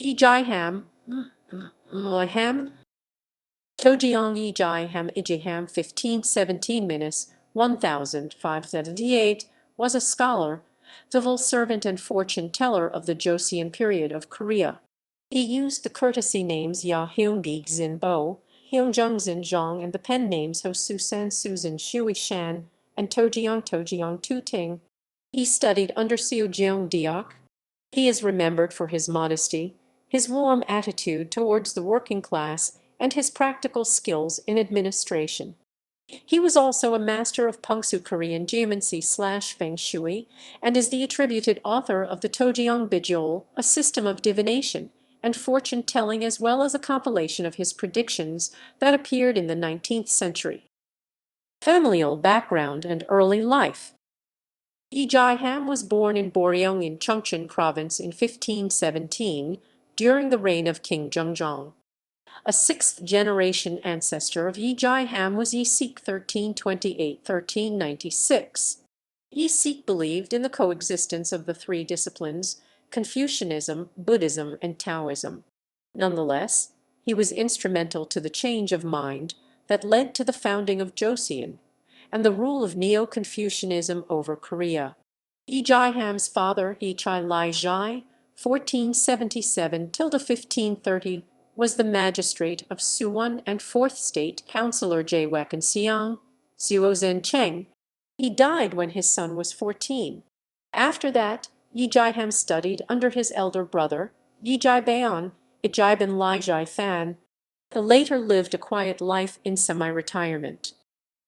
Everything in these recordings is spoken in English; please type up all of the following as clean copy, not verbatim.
Yi Ji-ham, Tojeong Yi Ji-ham 1517–1578, was a scholar, civil servant and fortune-teller of the Joseon period of Korea. He used the courtesy names Ya Hyung-gi Bo, Hyung-jung Zhong, and the pen names Ho Soo-San Susan Shui Shan and Tojeong Tu Ting. He studied under Seo Gyeong-deok. He is remembered for his modesty, his warm attitude towards the working class, and his practical skills in administration. He was also a master of pungsu Korean geomancy/feng shui, and is the attributed author of the Tojeong Bigyeol, a system of divination and fortune-telling, as well as a compilation of his predictions that appeared in the 19th century. Familial background and early life. Yi Ji-ham was born in Boryong in Chungcheon Province in 1517, during the reign of King Jeongjong. A sixth-generation ancestor of Yi Ji-ham was Yi Sik 1328–1396. Yi Sik believed in the coexistence of the three disciplines, Confucianism, Buddhism, and Taoism. Nonetheless, he was instrumental to the change of mind that led to the founding of Joseon and the rule of Neo-Confucianism over Korea. Yi Ji-ham's father, Yi Chai-lai-jai, 1477–1530, was the magistrate of Suwon and Fourth State Councillor Jae-Seong, Seo Cheng. He died when his son was 14. After that, Yi Ji-ham studied under his elder brother, Yi Ji-beon, Ijaiban Lai Fan. The later lived a quiet life in semi-retirement.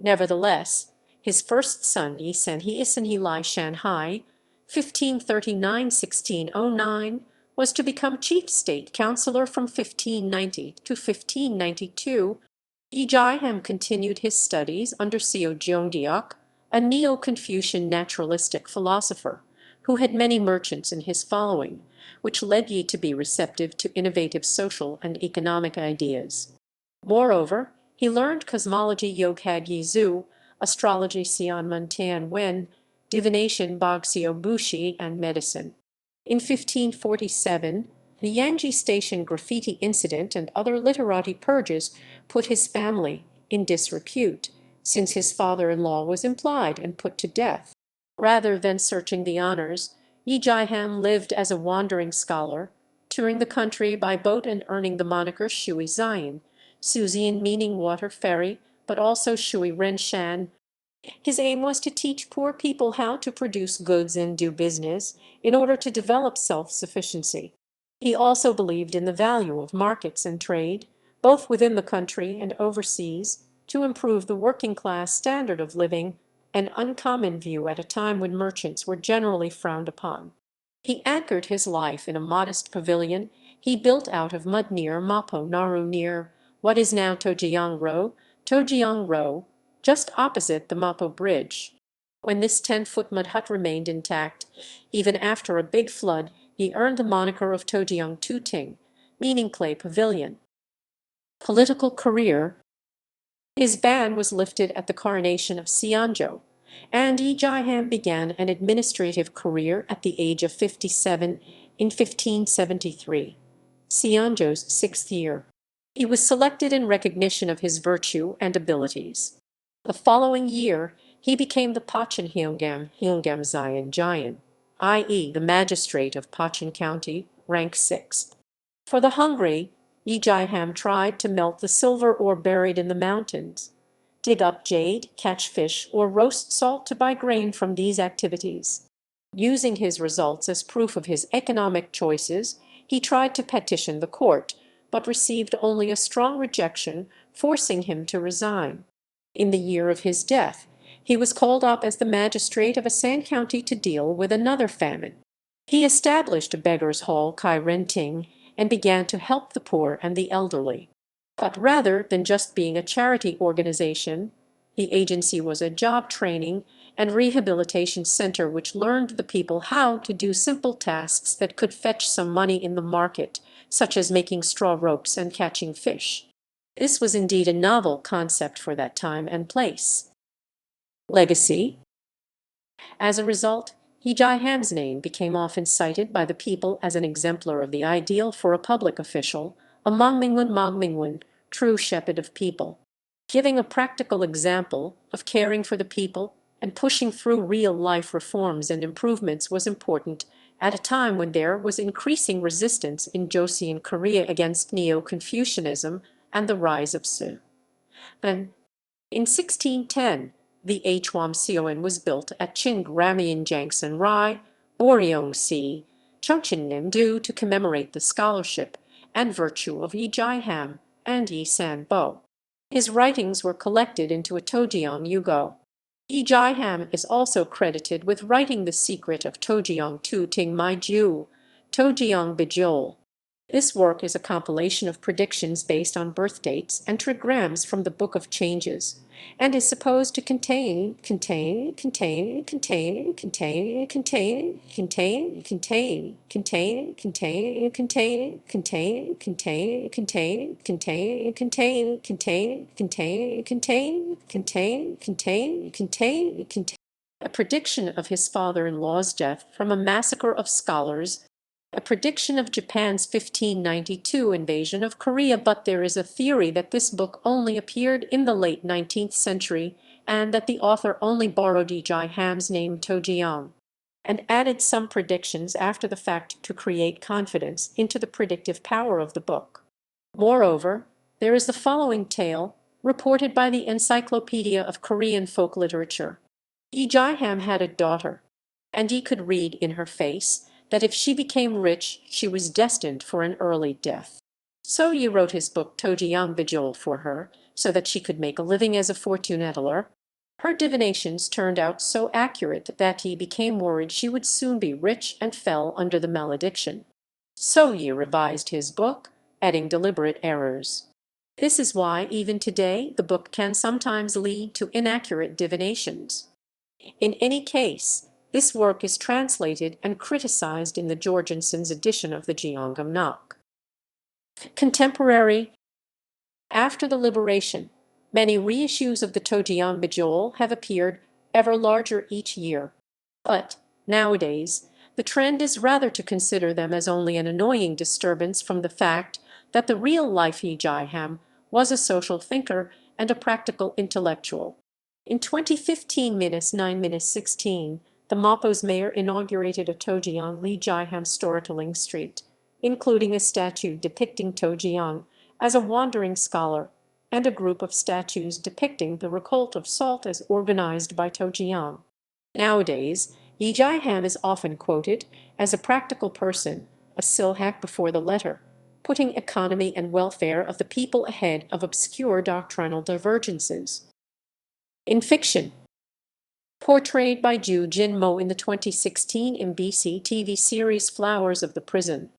Nevertheless, his first son Yi Lai Shanhai, 1539–1609, was to become chief state councillor from 1590 to 1592. Yi Ji-ham continued his studies under Seo Gyeong-deok, a Neo-Confucian naturalistic philosopher, who had many merchants in his following, which led Yi to be receptive to innovative social and economic ideas. Moreover, he learned cosmology Yoghad Yi-zu, astrology Xianmen Tian-wen, divination Bogseo Bushi, and medicine. In 1547, the Yanji Station graffiti incident and other literati purges put his family in disrepute, since his father-in-law was implied and put to death. Rather than searching the honors, Yi Ji-ham lived as a wandering scholar, touring the country by boat and earning the moniker Shui Zion, Suzian meaning water fairy, but also Shui Ren Shan. His aim was to teach poor people how to produce goods and do business in order to develop self-sufficiency. He also believed in the value of markets and trade, both within the country and overseas, to improve the working-class standard of living, an uncommon view at a time when merchants were generally frowned upon. He anchored his life in a modest pavilion he built out of mud near Mapo Naru, near what is now Tojeong, just opposite the Mapo Bridge. When this 10-foot mud hut remained intact, even after a big flood, he earned the moniker of Tojeong Tu Ting, meaning clay pavilion. Political career. His ban was lifted at the coronation of Seonjo, and Yi Ji-ham began an administrative career at the age of 57 in 1573, Seonjo's sixth year. He was selected in recognition of his virtue and abilities. The following year, he became the Pochin Hyungam Zion Jian, i.e. the magistrate of Pochin County, rank 6th. For the hungry, Yi Ji-ham tried to melt the silver ore buried in the mountains, dig up jade, catch fish, or roast salt to buy grain from these activities. Using his results as proof of his economic choices, he tried to petition the court, but received only a strong rejection, forcing him to resign. In the year of his death, he was called up as the magistrate of Asan County to deal with another famine. He established a beggar's hall Kai Renting and began to help the poor and the elderly. But rather than just being a charity organization, the agency was a job training and rehabilitation center which learned the people how to do simple tasks that could fetch some money in the market, such as making straw ropes and catching fish. This was indeed a novel concept for that time and place. Legacy. As a result, Yi Ji-ham's name became often cited by the people as an exemplar of the ideal for a public official, a Mangmingwen, true shepherd of people, giving a practical example of caring for the people and pushing through real-life reforms and improvements was important at a time when there was increasing resistance in Joseon Korea against Neo-Confucianism and the rise of Soo-San. In 1610, the Hwam was built at Chingramian Jangsan Rai, Boryong-si, Chungcheon-nim due to commemorate the scholarship and virtue of Yi Ji-ham and Yi San-bo. His writings were collected into a Tojeong Yugo. Yi Ji-ham is also credited with writing The Secret of Tojeong Tu-ting Mai-ju, Tojeong Bigyeol. This work is a compilation of predictions based on birth dates and trigrams from the Book of Changes, and is supposed to contain a prediction of his father-in-law's death from a massacre of scholars, a prediction of Japan's 1592 invasion of Korea, but there is a theory that this book only appeared in the late 19th century and that the author only borrowed Yi Ji-ham's name Tojeong and added some predictions after the fact to create confidence into the predictive power of the book. Moreover, there is the following tale, reported by the Encyclopedia of Korean Folk Literature. Yi Ji-ham had a daughter, and ye could read in her face that if she became rich she was destined for an early death. So Yi wrote his book Tojeong Bigyeol for her, so that she could make a living as a fortune teller. Her divinations turned out so accurate that Yi became worried she would soon be rich and fell under the malediction. So Yi revised his book, adding deliberate errors. This is why even today the book can sometimes lead to inaccurate divinations. In any case, this work is translated and criticized in the Jorgenson's edition of the Gyeondeok. Contemporary. After the liberation, many reissues of the Tojeong Bigyeol have appeared, ever larger each year. But, nowadays, the trend is rather to consider them as only an annoying disturbance from the fact that the real-life Yi Ji-ham was a social thinker and a practical intellectual. In 2015-9-16, the Mapo's mayor inaugurated a Tojeong Yi Ji-ham storytelling street, including a statue depicting Tojeong as a wandering scholar and a group of statues depicting the revolt of Salt as organized by Tojeong. Nowadays, Yi Ji-ham is often quoted as a practical person, a silhak before the letter, putting economy and welfare of the people ahead of obscure doctrinal divergences. In fiction, portrayed by Ju Jin-mo in the 2016 MBC TV series Flowers of the Prison.